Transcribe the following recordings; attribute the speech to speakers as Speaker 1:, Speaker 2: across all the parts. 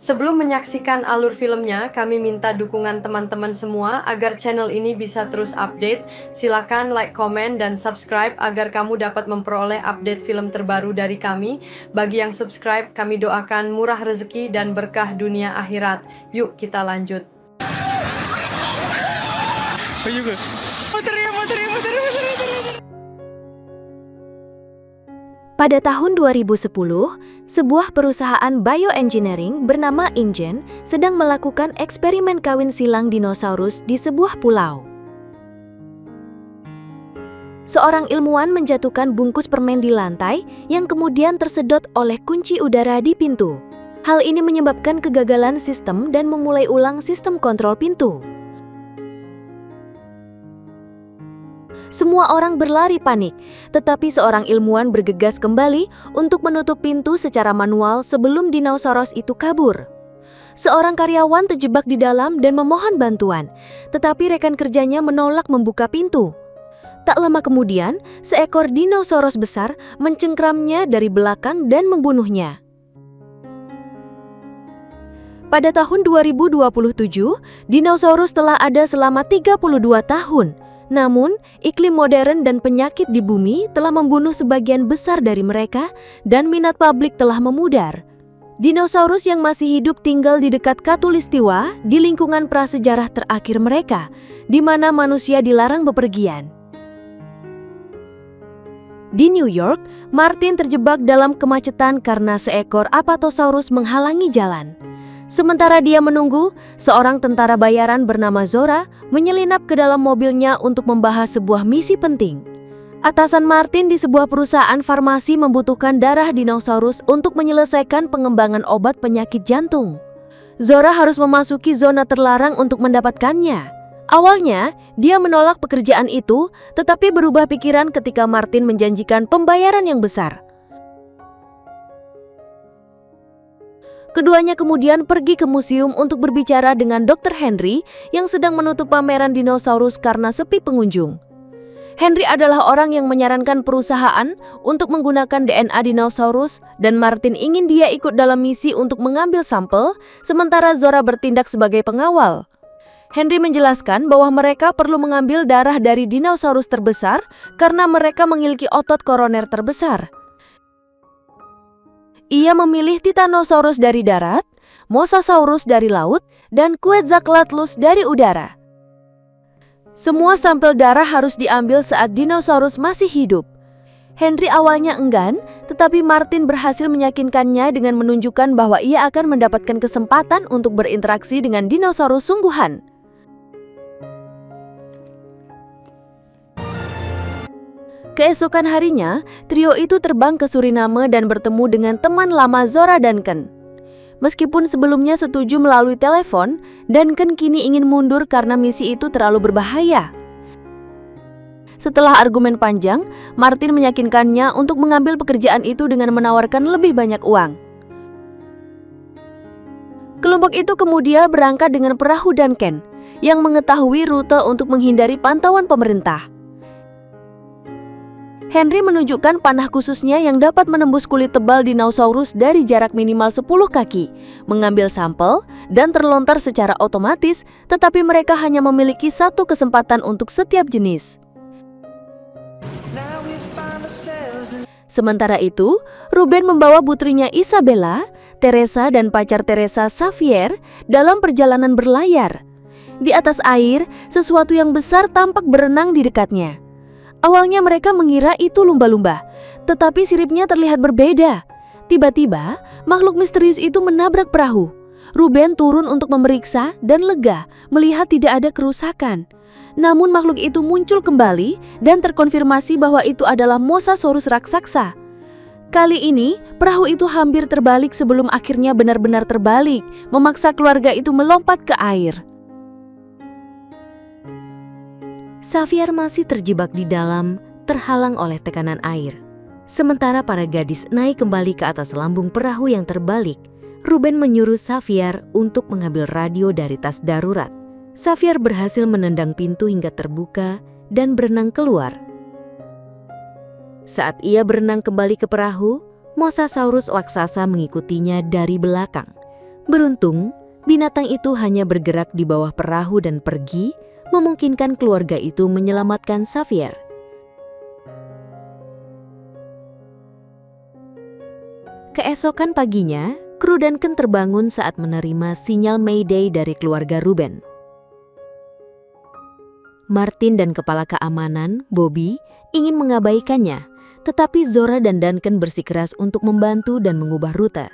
Speaker 1: Sebelum menyaksikan alur filmnya, kami minta dukungan teman-teman semua agar channel ini bisa terus update. Silakan like, komen, dan subscribe agar kamu dapat memperoleh update film terbaru dari kami. Bagi yang subscribe, kami doakan murah rezeki dan berkah dunia akhirat. Yuk kita lanjut.
Speaker 2: Pada tahun 2010, sebuah perusahaan bioengineering bernama InGen sedang melakukan eksperimen kawin silang dinosaurus di sebuah pulau. Seorang ilmuwan menjatuhkan bungkus permen di lantai yang kemudian tersedot oleh kunci udara di pintu. Hal ini menyebabkan kegagalan sistem dan memulai ulang sistem kontrol pintu. Semua orang berlari panik, tetapi seorang ilmuwan bergegas kembali untuk menutup pintu secara manual sebelum dinosaurus itu kabur. Seorang karyawan terjebak di dalam dan memohon bantuan, tetapi rekan kerjanya menolak membuka pintu. Tak lama kemudian, seekor dinosaurus besar mencengkramnya dari belakang dan membunuhnya. Pada tahun 2027, dinosaurus telah ada selama 32 tahun. Namun, iklim modern dan penyakit di bumi telah membunuh sebagian besar dari mereka dan minat publik telah memudar. Dinosaurus yang masih hidup tinggal di dekat Khatulistiwa di lingkungan prasejarah terakhir mereka, di mana manusia dilarang bepergian. Di New York, Martin terjebak dalam kemacetan karena seekor Apatosaurus menghalangi jalan. Sementara dia menunggu, seorang tentara bayaran bernama Zora menyelinap ke dalam mobilnya untuk membahas sebuah misi penting. Atasan Martin di sebuah perusahaan farmasi membutuhkan darah dinosaurus untuk menyelesaikan pengembangan obat penyakit jantung. Zora harus memasuki zona terlarang untuk mendapatkannya. Awalnya, dia menolak pekerjaan itu, tetapi berubah pikiran ketika Martin menjanjikan pembayaran yang besar. Keduanya kemudian pergi ke museum untuk berbicara dengan Dr. Henry yang sedang menutup pameran dinosaurus karena sepi pengunjung. Henry adalah orang yang menyarankan perusahaan untuk menggunakan DNA dinosaurus dan Martin ingin dia ikut dalam misi untuk mengambil sampel, sementara Zora bertindak sebagai pengawal. Henry menjelaskan bahwa mereka perlu mengambil darah dari dinosaurus terbesar karena mereka memiliki otot koroner terbesar. Ia memilih Titanosaurus dari darat, Mosasaurus dari laut, dan Quetzalcoatlus dari udara. Semua sampel darah harus diambil saat dinosaurus masih hidup. Henry awalnya enggan, tetapi Martin berhasil meyakinkannya dengan menunjukkan bahwa ia akan mendapatkan kesempatan untuk berinteraksi dengan dinosaurus sungguhan. Keesokan harinya, trio itu terbang ke Suriname dan bertemu dengan teman lama Zora dan Ken. Meskipun sebelumnya setuju melalui telepon, Duncan kini ingin mundur karena misi itu terlalu berbahaya. Setelah argumen panjang, Martin meyakinkannya untuk mengambil pekerjaan itu dengan menawarkan lebih banyak uang. Kelompok itu kemudian berangkat dengan perahu Duncan, yang mengetahui rute untuk menghindari pantauan pemerintah. Henry menunjukkan panah khususnya yang dapat menembus kulit tebal dinosaurus dari jarak minimal 10 kaki, mengambil sampel, dan terlontar secara otomatis, tetapi mereka hanya memiliki satu kesempatan untuk setiap jenis. Sementara itu, Ruben membawa putrinya Isabella, Teresa dan pacar Teresa Xavier dalam perjalanan berlayar. Di atas air, sesuatu yang besar tampak berenang di dekatnya. Awalnya mereka mengira itu lumba-lumba, tetapi siripnya terlihat berbeda. Tiba-tiba, makhluk misterius itu menabrak perahu. Ruben turun untuk memeriksa dan lega melihat tidak ada kerusakan. Namun makhluk itu muncul kembali dan terkonfirmasi bahwa itu adalah Mosasaurus raksasa. Kali ini, perahu itu hampir terbalik sebelum akhirnya benar-benar terbalik, memaksa keluarga itu melompat ke air. Xavier masih terjebak di dalam, terhalang oleh tekanan air. Sementara para gadis naik kembali ke atas lambung perahu yang terbalik, Ruben menyuruh Xavier untuk mengambil radio dari tas darurat. Xavier berhasil menendang pintu hingga terbuka dan berenang keluar. Saat ia berenang kembali ke perahu, Mosasaurus raksasa mengikutinya dari belakang. Beruntung, binatang itu hanya bergerak di bawah perahu dan pergi, memungkinkan keluarga itu menyelamatkan Xavier. Keesokan paginya, kru Duncan terbangun saat menerima sinyal Mayday dari keluarga Ruben. Martin dan kepala keamanan, Bobby, ingin mengabaikannya, tetapi Zora dan Duncan bersikeras untuk membantu dan mengubah rute.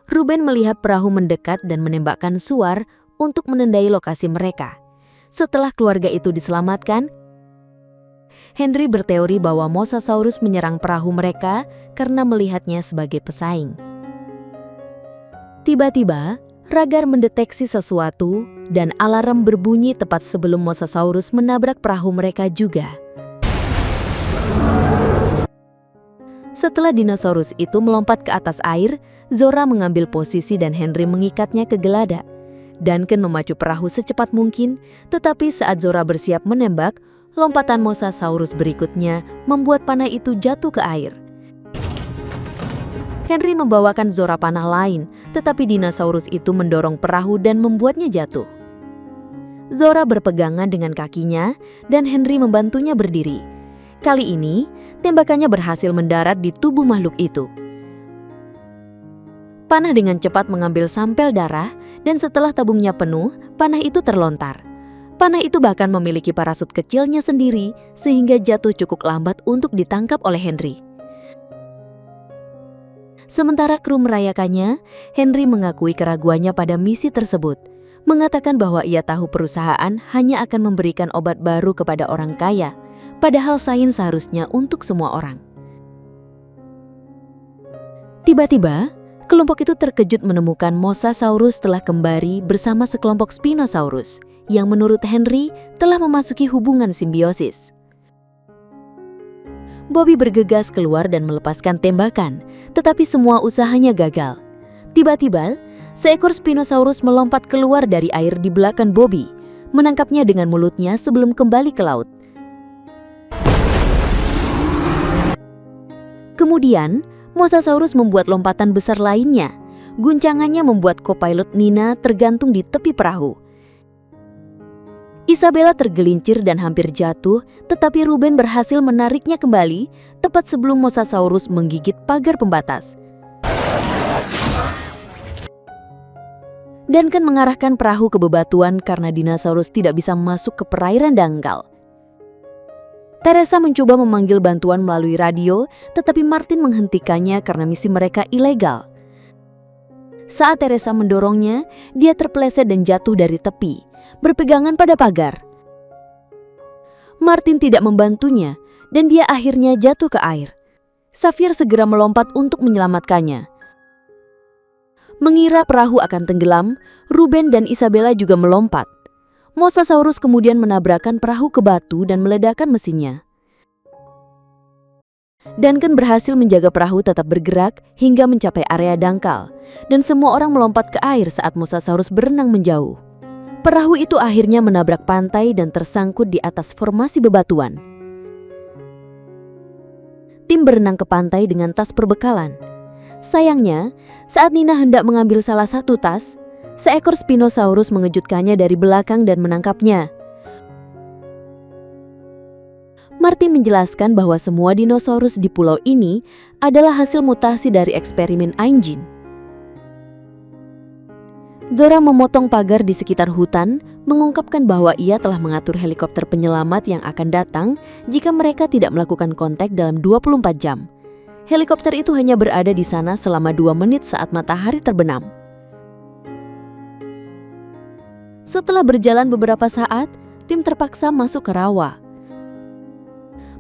Speaker 2: Ruben melihat perahu mendekat dan menembakkan suar untuk menandai lokasi mereka. Setelah keluarga itu diselamatkan, Henry berteori bahwa Mosasaurus menyerang perahu mereka karena melihatnya sebagai pesaing. Tiba-tiba, Ragar mendeteksi sesuatu dan alarm berbunyi tepat sebelum Mosasaurus menabrak perahu mereka juga. Setelah dinosaurus itu melompat ke atas air, Zora mengambil posisi dan Henry mengikatnya ke gelada. Duncan memacu perahu secepat mungkin, tetapi saat Zora bersiap menembak, lompatan Mosasaurus berikutnya membuat panah itu jatuh ke air. Henry membawakan Zora panah lain, tetapi dinosaurus itu mendorong perahu dan membuatnya jatuh. Zora berpegangan dengan kakinya dan Henry membantunya berdiri. Kali ini, tembakannya berhasil mendarat di tubuh makhluk itu. Panah dengan cepat mengambil sampel darah dan setelah tabungnya penuh, panah itu terlontar. Panah itu bahkan memiliki parasut kecilnya sendiri sehingga jatuh cukup lambat untuk ditangkap oleh Henry. Sementara kru merayakannya, Henry mengakui keraguannya pada misi tersebut, mengatakan bahwa ia tahu perusahaan hanya akan memberikan obat baru kepada orang kaya, padahal sains seharusnya untuk semua orang. Tiba-tiba, kelompok itu terkejut menemukan Mosasaurus telah kembali bersama sekelompok Spinosaurus, yang menurut Henry telah memasuki hubungan simbiosis. Bobby bergegas keluar dan melepaskan tembakan, tetapi semua usahanya gagal. Tiba-tiba, seekor Spinosaurus melompat keluar dari air di belakang Bobby, menangkapnya dengan mulutnya sebelum kembali ke laut. Kemudian, Mosasaurus membuat lompatan besar lainnya. Guncangannya membuat co-pilot Nina tergantung di tepi perahu. Isabella tergelincir dan hampir jatuh, tetapi Ruben berhasil menariknya kembali tepat sebelum Mosasaurus menggigit pagar pembatas. Duncan mengarahkan perahu ke bebatuan karena dinosaurus tidak bisa masuk ke perairan dangkal. Teresa mencoba memanggil bantuan melalui radio, tetapi Martin menghentikannya karena misi mereka ilegal. Saat Teresa mendorongnya, dia terpeleset dan jatuh dari tepi, berpegangan pada pagar. Martin tidak membantunya, dan dia akhirnya jatuh ke air. Xavier segera melompat untuk menyelamatkannya. Mengira perahu akan tenggelam, Ruben dan Isabella juga melompat. Mosasaurus kemudian menabrakkan perahu ke batu dan meledakkan mesinnya. Duncan berhasil menjaga perahu tetap bergerak hingga mencapai area dangkal, dan semua orang melompat ke air saat Mosasaurus berenang menjauh. Perahu itu akhirnya menabrak pantai dan tersangkut di atas formasi bebatuan. Tim berenang ke pantai dengan tas perbekalan. Sayangnya, saat Nina hendak mengambil salah satu tas, seekor Spinosaurus mengejutkannya dari belakang dan menangkapnya. Martin menjelaskan bahwa semua dinosaurus di pulau ini adalah hasil mutasi dari eksperimen Einstein. Zora memotong pagar di sekitar hutan, mengungkapkan bahwa ia telah mengatur helikopter penyelamat yang akan datang jika mereka tidak melakukan kontak dalam 24 jam. Helikopter itu hanya berada di sana selama 2 menit saat matahari terbenam. Setelah berjalan beberapa saat, tim terpaksa masuk ke rawa.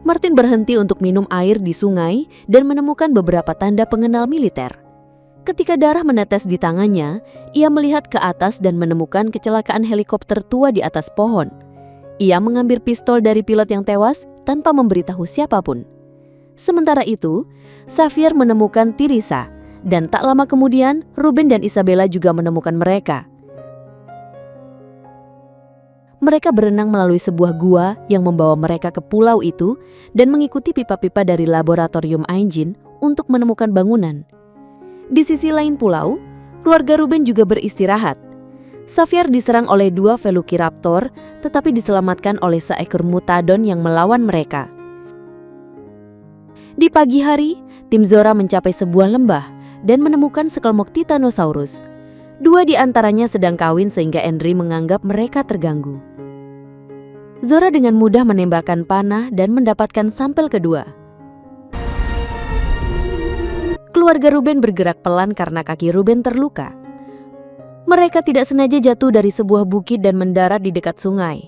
Speaker 2: Martin berhenti untuk minum air di sungai dan menemukan beberapa tanda pengenal militer. Ketika darah menetes di tangannya, ia melihat ke atas dan menemukan kecelakaan helikopter tua di atas pohon. Ia mengambil pistol dari pilot yang tewas tanpa memberitahu siapapun. Sementara itu, Xavier menemukan Teresa, dan tak lama kemudian Ruben dan Isabella juga menemukan mereka. Mereka berenang melalui sebuah gua yang membawa mereka ke pulau itu dan mengikuti pipa-pipa dari laboratorium Einstein untuk menemukan bangunan. Di sisi lain pulau, keluarga Ruben juga beristirahat. Xavier diserang oleh 2 Velociraptor, tetapi diselamatkan oleh seekor Mutadon yang melawan mereka. Di pagi hari, tim Zora mencapai sebuah lembah dan menemukan sekelompok Titanosaurus. 2 di antaranya sedang kawin sehingga Henry menganggap mereka terganggu. Zora dengan mudah menembakkan panah dan mendapatkan sampel kedua. Keluarga Ruben bergerak pelan karena kaki Ruben terluka. Mereka tidak sengaja jatuh dari sebuah bukit dan mendarat di dekat sungai.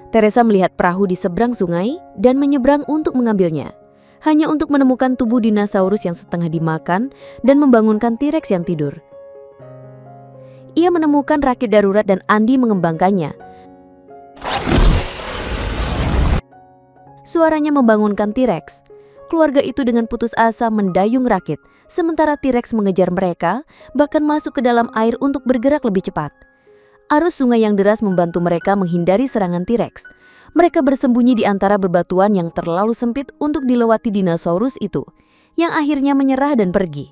Speaker 2: Teresa melihat perahu di seberang sungai dan menyeberang untuk mengambilnya, hanya untuk menemukan tubuh dinosaurus yang setengah dimakan dan membangunkan T-Rex yang tidur. Ia menemukan rakit darurat dan Andy mengembangkannya. Suaranya membangunkan T-Rex. Keluarga itu dengan putus asa mendayung rakit, sementara T-Rex mengejar mereka, bahkan masuk ke dalam air untuk bergerak lebih cepat. Arus sungai yang deras membantu mereka menghindari serangan T-Rex. Mereka bersembunyi di antara bebatuan yang terlalu sempit untuk dilewati dinosaurus itu, yang akhirnya menyerah dan pergi.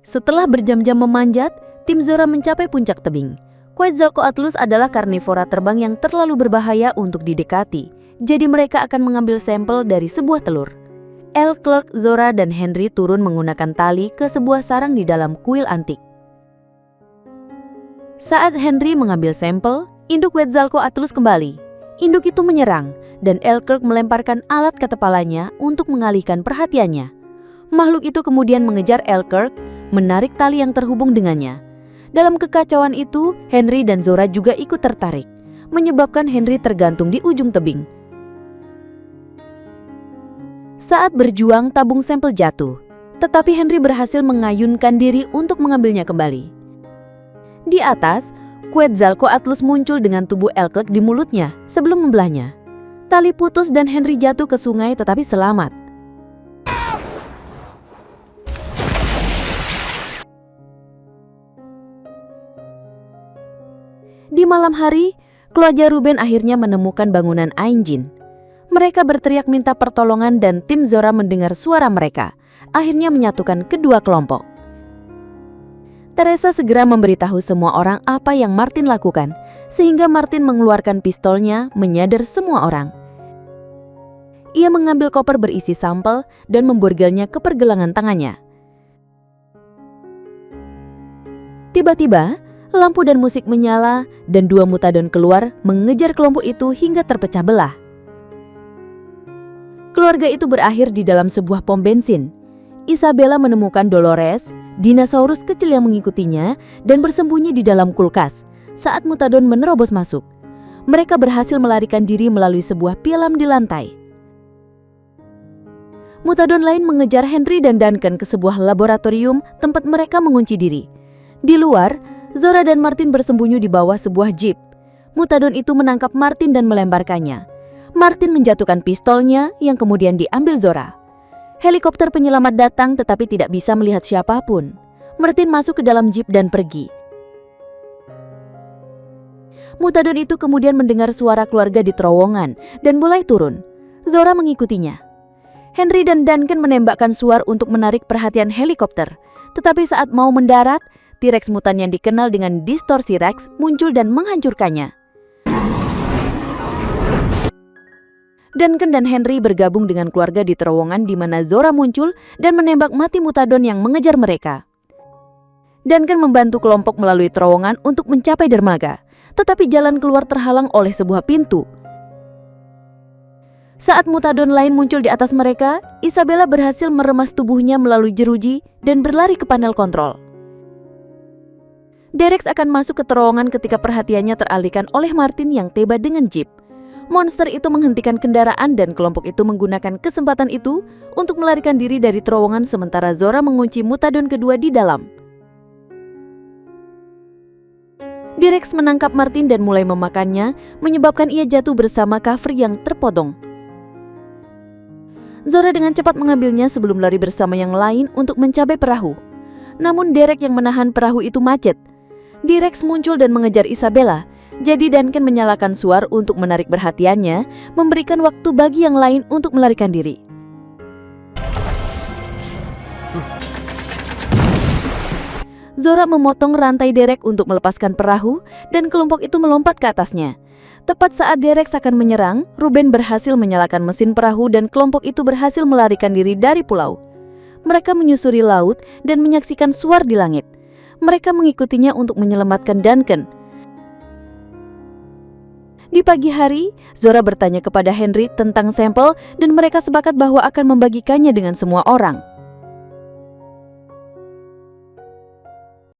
Speaker 2: Setelah berjam-jam memanjat, tim Zora mencapai puncak tebing. Quetzalcoatlus adalah karnivora terbang yang terlalu berbahaya untuk didekati, jadi mereka akan mengambil sampel dari sebuah telur. Elle, Clark, Zora, dan Henry turun menggunakan tali ke sebuah sarang di dalam kuil antik. Saat Henry mengambil sampel, induk Quetzalcoatlus kembali. Induk itu menyerang, dan Elle, Clark melemparkan alat ke kepalanya untuk mengalihkan perhatiannya. Makhluk itu kemudian mengejar Elle, Clark, menarik tali yang terhubung dengannya. Dalam kekacauan itu, Henry dan Zora juga ikut tertarik, menyebabkan Henry tergantung di ujung tebing. Saat berjuang, tabung sampel jatuh, tetapi Henry berhasil mengayunkan diri untuk mengambilnya kembali. Di atas, Quetzalcoatlus muncul dengan tubuh Elle, Clark di mulutnya sebelum membelahnya. Tali putus dan Henry jatuh ke sungai tetapi selamat. Di malam hari, keluarga Ruben akhirnya menemukan bangunan Ainjin. Mereka berteriak minta pertolongan dan tim Zora mendengar suara mereka, akhirnya menyatukan kedua kelompok. Teresa segera memberitahu semua orang apa yang Martin lakukan, sehingga Martin mengeluarkan pistolnya menyadar semua orang. Ia mengambil koper berisi sampel dan memborgelnya ke pergelangan tangannya. Tiba-tiba, lampu dan musik menyala dan 2 Mutadon keluar mengejar kelompok itu hingga terpecah belah. Keluarga itu berakhir di dalam sebuah pom bensin. Isabella menemukan Dolores, dinosaurus kecil yang mengikutinya, dan bersembunyi di dalam kulkas saat Mutadon menerobos masuk. Mereka berhasil melarikan diri melalui sebuah pilam di lantai. Mutadon lain mengejar Henry dan Duncan ke sebuah laboratorium tempat mereka mengunci diri. Di luar, Zora dan Martin bersembunyi di bawah sebuah jeep. Mutadon itu menangkap Martin dan melemparkannya. Martin menjatuhkan pistolnya yang kemudian diambil Zora. Helikopter penyelamat datang tetapi tidak bisa melihat siapapun. Martin masuk ke dalam jeep dan pergi. Mutadon itu kemudian mendengar suara keluarga di terowongan dan mulai turun. Zora mengikutinya. Henry dan Duncan menembakkan suar untuk menarik perhatian helikopter. Tetapi saat mau mendarat, T-Rex mutan yang dikenal dengan distorsi Rex muncul dan menghancurkannya. Duncan dan Henry bergabung dengan keluarga di terowongan di mana Zora muncul dan menembak mati Mutadon yang mengejar mereka. Duncan membantu kelompok melalui terowongan untuk mencapai dermaga, tetapi jalan keluar terhalang oleh sebuah pintu. Saat Mutadon lain muncul di atas mereka, Isabella berhasil meremas tubuhnya melalui jeruji dan berlari ke panel kontrol. T-Rex akan masuk ke terowongan ketika perhatiannya teralihkan oleh Martin yang tiba dengan jeep. Monster itu menghentikan kendaraan dan kelompok itu menggunakan kesempatan itu untuk melarikan diri dari terowongan sementara Zora mengunci Mutadon kedua di dalam. T-Rex menangkap Martin dan mulai memakannya, menyebabkan ia jatuh bersama cover yang terpotong. Zora dengan cepat mengambilnya sebelum lari bersama yang lain untuk mencapai perahu. Namun Derek yang menahan perahu itu macet. T-Rex muncul dan mengejar Isabella. Jadi Duncan menyalakan suar untuk menarik perhatiannya, memberikan waktu bagi yang lain untuk melarikan diri. Zora memotong rantai derek untuk melepaskan perahu dan kelompok itu melompat ke atasnya. Tepat saat derek akan menyerang, Ruben berhasil menyalakan mesin perahu dan kelompok itu berhasil melarikan diri dari pulau. Mereka menyusuri laut dan menyaksikan suar di langit. Mereka mengikutinya untuk menyelamatkan Duncan. Di pagi hari, Zora bertanya kepada Henry tentang sampel dan mereka sepakat bahwa akan membagikannya dengan semua orang.